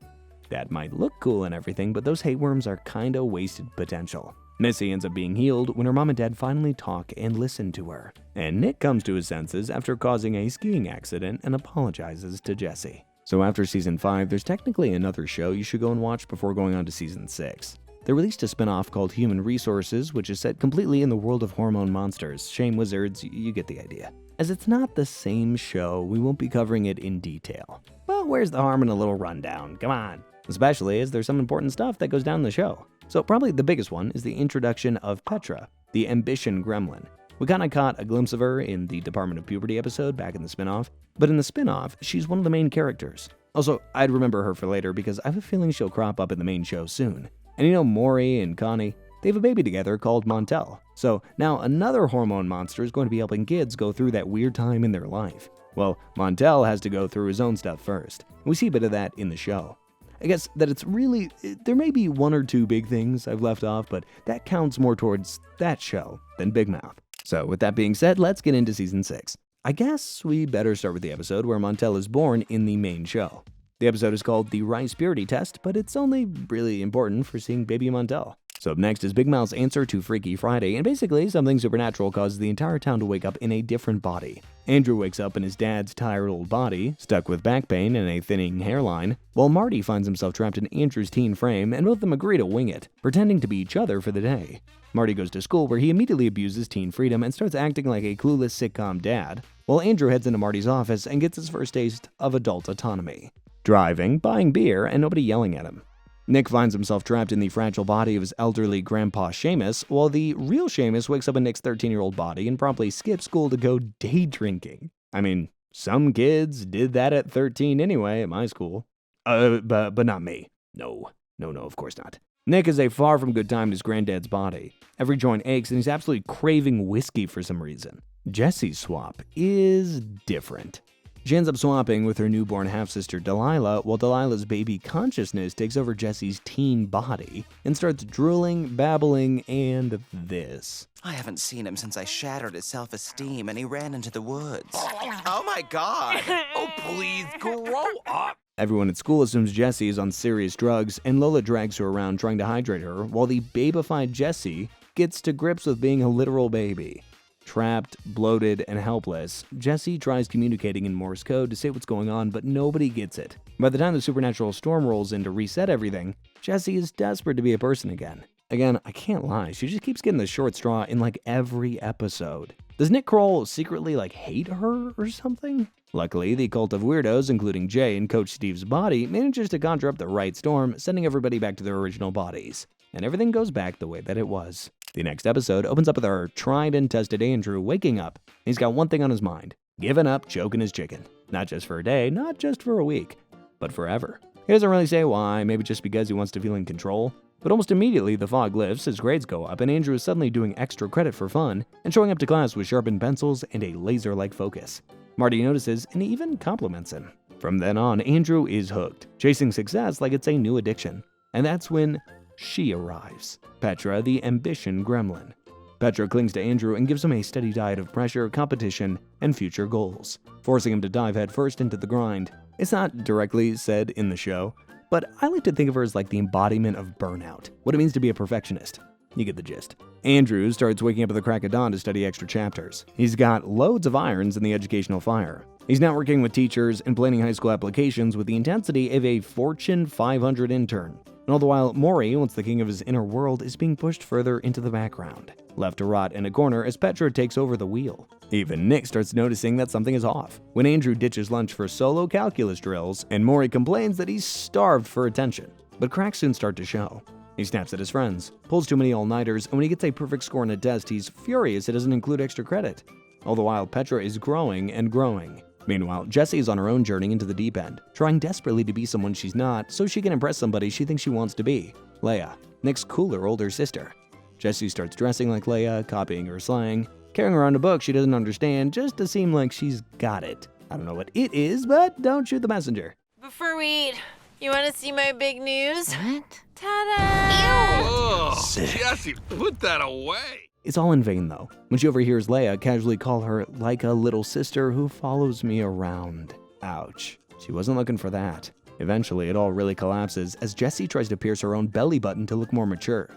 That might look cool and everything, but those hate worms are kinda wasted potential. Missy ends up being healed when her mom and dad finally talk and listen to her. And Nick comes to his senses after causing a skiing accident and apologizes to Jessie. So after season 5, there's technically another show you should go and watch before going on to season 6. They released a spin-off called Human Resources, which is set completely in the world of hormone monsters. Shame wizards, you get the idea. As it's not the same show, we won't be covering it in detail. But where's the harm in a little rundown? Come on. Especially as there's some important stuff that goes down the show. So probably the biggest one is the introduction of Petra, the ambition gremlin. We kinda caught a glimpse of her in the Department of Puberty episode back in the spin-off, but in the spin-off, she's one of the main characters. Also, I'd remember her for later because I have a feeling she'll crop up in the main show soon. And you know Maury and Connie, they have a baby together called Montel. So now another hormone monster is going to be helping kids go through that weird time in their life. Well, Montel has to go through his own stuff first. We see a bit of that in the show. I guess that it's really, there may be one or two big things I've left off, but that counts more towards that show than Big Mouth. So with that being said, let's get into season 6. I guess we better start with the episode where Montel is born in the main show. The episode is called the Rice Purity Test, but it's only really important for seeing baby Montel. So up next is Big Mouth's answer to Freaky Friday, and basically something supernatural causes the entire town to wake up in a different body. Andrew wakes up in his dad's tired old body, stuck with back pain and a thinning hairline, while Marty finds himself trapped in Andrew's teen frame, and both of them agree to wing it, pretending to be each other for the day. Marty goes to school where he immediately abuses teen freedom and starts acting like a clueless sitcom dad, while Andrew heads into Marty's office and gets his first taste of adult autonomy. Driving, buying beer, and nobody yelling at him. Nick finds himself trapped in the fragile body of his elderly grandpa Seamus, while the real Seamus wakes up in Nick's 13-year-old body and promptly skips school to go day drinking. I mean, some kids did that at 13 anyway at my school. But not me. No, of course not. Nick is a far from good time in his granddad's body. Every joint aches and he's absolutely craving whiskey for some reason. Jessie's swap is different. She ends up swapping with her newborn half-sister Delilah, while Delilah's baby consciousness takes over Jessie's teen body and starts drooling, babbling, and this. I haven't seen him since I shattered his self-esteem and he ran into the woods. Oh my God! Oh, please, grow up. Everyone at school assumes Jessie is on serious drugs, and Lola drags her around trying to hydrate her, while the babified Jessie gets to grips with being a literal baby. Trapped, bloated, and helpless, Jessie tries communicating in Morse code to say what's going on, but nobody gets it. By the time the supernatural storm rolls in to reset everything, Jessie is desperate to be a person again. Again, I can't lie, she just keeps getting the short straw in like every episode. Does Nick Kroll secretly hate her or something? Luckily, the cult of weirdos, including Jay and Coach Steve's body, manages to conjure up the right storm, sending everybody back to their original bodies. And everything goes back the way that it was. The next episode opens up with our tried and tested Andrew waking up. He's got one thing on his mind: giving up choking his chicken. Not just for a day, not just for a week, but forever. He doesn't really say why, maybe just because he wants to feel in control. But almost immediately the fog lifts, his grades go up, and Andrew is suddenly doing extra credit for fun and showing up to class with sharpened pencils and a laser-like focus. Marty notices and even compliments him. From then on, Andrew is hooked, chasing success like it's a new addiction. And that's when she arrives. Petra, the ambition gremlin. Petra clings to Andrew and gives him a steady diet of pressure, competition, and future goals, forcing him to dive headfirst into the grind. It's not directly said in the show, but I like to think of her as like the embodiment of burnout, what it means to be a perfectionist. You get the gist. Andrew starts waking up at the crack of dawn to study extra chapters. He's got loads of irons in the educational fire. He's now working with teachers and planning high school applications with the intensity of a Fortune 500 intern. And all the while, Maury, once the king of his inner world, is being pushed further into the background, left to rot in a corner as Petra takes over the wheel. Even Nick starts noticing that something is off when Andrew ditches lunch for solo calculus drills, and Maury complains that he's starved for attention. But cracks soon start to show. He snaps at his friends, pulls too many all-nighters, and when he gets a perfect score on a test, he's furious it doesn't include extra credit. All the while, Petra is growing and growing. Meanwhile, Jessie is on her own journey into the deep end, trying desperately to be someone she's not so she can impress somebody she thinks she wants to be, Leia, Nick's cooler older sister. Jessie starts dressing like Leia, copying her slang, carrying around a book she doesn't understand just to seem like she's got it. I don't know what it is, but don't shoot the messenger. Before we eat, you want to see my big news? What? Ta-da! Oh, Jessie, put that away. It's all in vain, though, when she overhears Leia casually call her like a little sister who follows me around. Ouch. She wasn't looking for that. Eventually, it all really collapses as Jessie tries to pierce her own belly button to look more mature.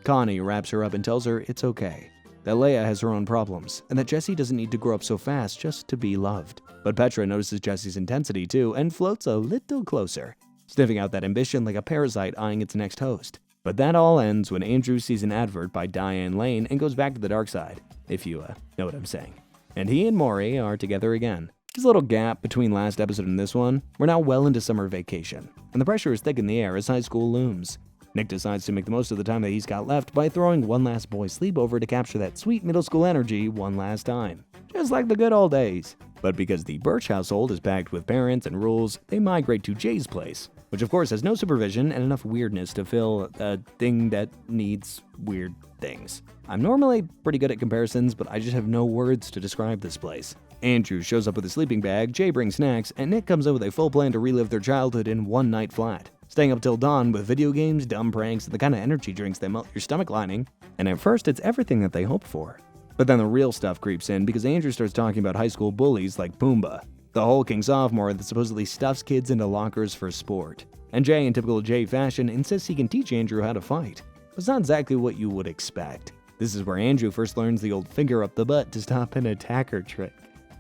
Connie wraps her up and tells her it's okay, that Leia has her own problems, and that Jessie doesn't need to grow up so fast just to be loved. But Petra notices Jessie's intensity too and floats a little closer, sniffing out that ambition like a parasite eyeing its next host. But that all ends when Andrew sees an advert by Diane Lane and goes back to the dark side, if you know what I'm saying. And he and Maury are together again. There's a little gap between last episode and this one. We're now well into summer vacation, and the pressure is thick in the air as high school looms. Nick decides to make the most of the time that he's got left by throwing one last boys' sleepover to capture that sweet middle school energy one last time. Just like the good old days. But because the Birch household is packed with parents and rules, they migrate to Jay's place, which of course has no supervision and enough weirdness to fill a thing that needs weird things. I'm normally pretty good at comparisons, but I just have no words to describe this place. Andrew shows up with a sleeping bag, Jay brings snacks, and Nick comes in with a full plan to relive their childhood in one night flat, staying up till dawn with video games, dumb pranks, and the kind of energy drinks that melt your stomach lining. And at first, it's everything that they hoped for. But then the real stuff creeps in because Andrew starts talking about high school bullies like Pumbaa, the hulking sophomore that supposedly stuffs kids into lockers for sport. And Jay, in typical Jay fashion, insists he can teach Andrew how to fight. But it's not exactly what you would expect. This is where Andrew first learns the old finger up the butt to stop an attacker trick.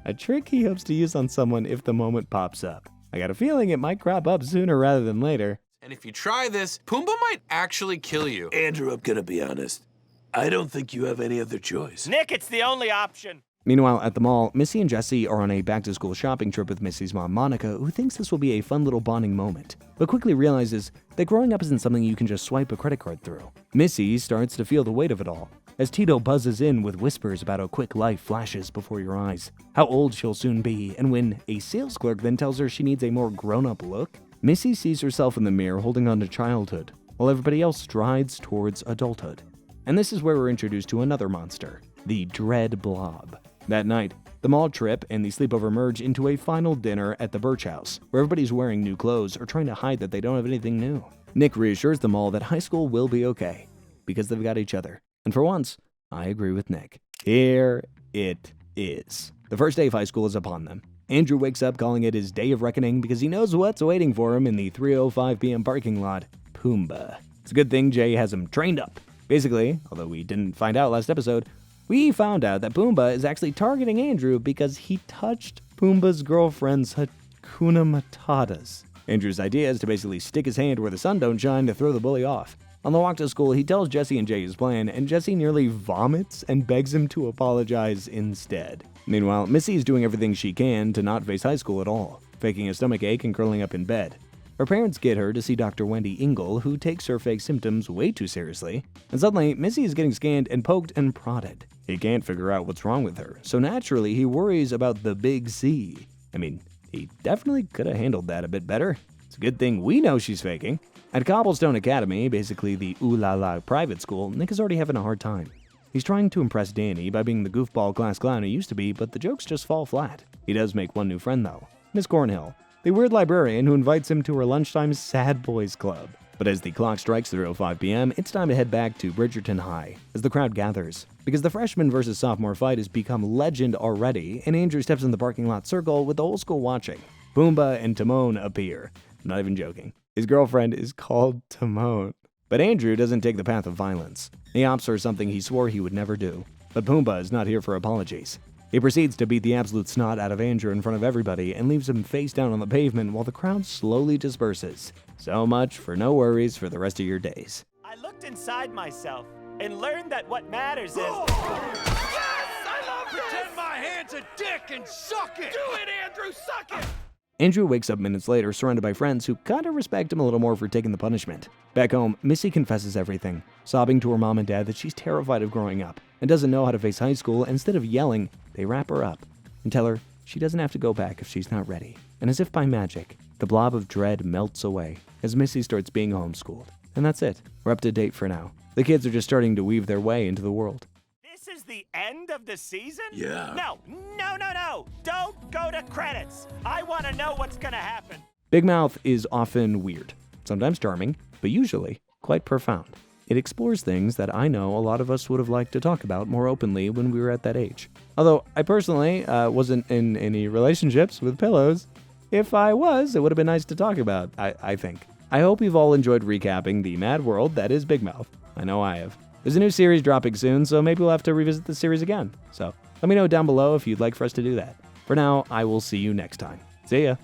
A trick he hopes to use on someone if the moment pops up. I got a feeling it might crop up sooner rather than later. And if you try this, Pumbaa might actually kill you. Andrew, I'm gonna be honest. I don't think you have any other choice. Nick, it's the only option. Meanwhile, at the mall, Missy and Jessie are on a back-to-school shopping trip with Missy's mom, Monica, who thinks this will be a fun little bonding moment, but quickly realizes that growing up isn't something you can just swipe a credit card through. Missy starts to feel the weight of it all, as Tito buzzes in with whispers about how quick life flashes before your eyes, how old she'll soon be, and when a sales clerk then tells her she needs a more grown-up look, Missy sees herself in the mirror holding on to childhood, while everybody else strides towards adulthood. And this is where we're introduced to another monster, the Dread Blob. That night, the mall trip and the sleepover merge into a final dinner at the Birch house, where everybody's wearing new clothes or trying to hide that they don't have anything new. Nick reassures them all that high school will be okay, because they've got each other. And for once, I agree with Nick. Here it is. The first day of high school is upon them. Andrew wakes up calling it his day of reckoning because he knows what's waiting for him in the 3:05 p.m. parking lot, Pumbaa. It's a good thing Jay has him trained up. Basically, although we didn't find out last episode, we found out that Pumbaa is actually targeting Andrew because he touched Pumbaa's girlfriend's Hakuna Matatas. Andrew's idea is to basically stick his hand where the sun don't shine to throw the bully off. On the walk to school, he tells Jessie and Jay his plan, and Jessie nearly vomits and begs him to apologize instead. Meanwhile, Missy is doing everything she can to not face high school at all, faking a stomachache and curling up in bed. Her parents get her to see Dr. Wendy Ingle, who takes her fake symptoms way too seriously. And suddenly, Missy is getting scanned and poked and prodded. He can't figure out what's wrong with her, so naturally he worries about the big C. I mean, he definitely could have handled that a bit better. It's a good thing we know she's faking. At Cobblestone Academy, basically the ooh la la private school, Nick is already having a hard time. He's trying to impress Danny by being the goofball class clown he used to be, but the jokes just fall flat. He does make one new friend though, Miss Cornhill, the weird librarian who invites him to her lunchtime Sad Boys Club. But as the clock strikes 3:05 p.m., it's time to head back to Bridgerton High as the crowd gathers. Because the freshman versus sophomore fight has become legend already, and Andrew steps in the parking lot circle with the whole school watching. Pumbaa and Timon appear. I'm not even joking. His girlfriend is called Timon. But Andrew doesn't take the path of violence. He opts for something he swore he would never do. But Pumbaa is not here for apologies. He proceeds to beat the absolute snot out of Andrew in front of everybody and leaves him face down on the pavement while the crowd slowly disperses. So much for no worries for the rest of your days. I looked inside myself and learned that what matters is... Yes! I love Pretend my hand's a dick and suck it! Do it, Andrew! Suck it! Andrew wakes up minutes later surrounded by friends who kinda respect him a little more for taking the punishment. Back home, Missy confesses everything, sobbing to her mom and dad that she's terrified of growing up and doesn't know how to face high school. And instead of yelling, they wrap her up and tell her she doesn't have to go back if she's not ready. And as if by magic, the blob of dread melts away as Missy starts being homeschooled. And that's it. We're up to date for now. The kids are just starting to weave their way into the world. This is the end of the season? Yeah. No. Don't go to credits. I want to know what's going to happen. Big Mouth is often weird, sometimes charming, but usually quite profound. It explores things that I know a lot of us would have liked to talk about more openly when we were at that age. Although I personally wasn't in any relationships with pillows. If I was, it would have been nice to talk about, I think. I hope you've all enjoyed recapping the mad world that is Big Mouth. I know I have. There's a new series dropping soon, so maybe we'll have to revisit the series again. So let me know down below if you'd like for us to do that. For now, I will see you next time. See ya!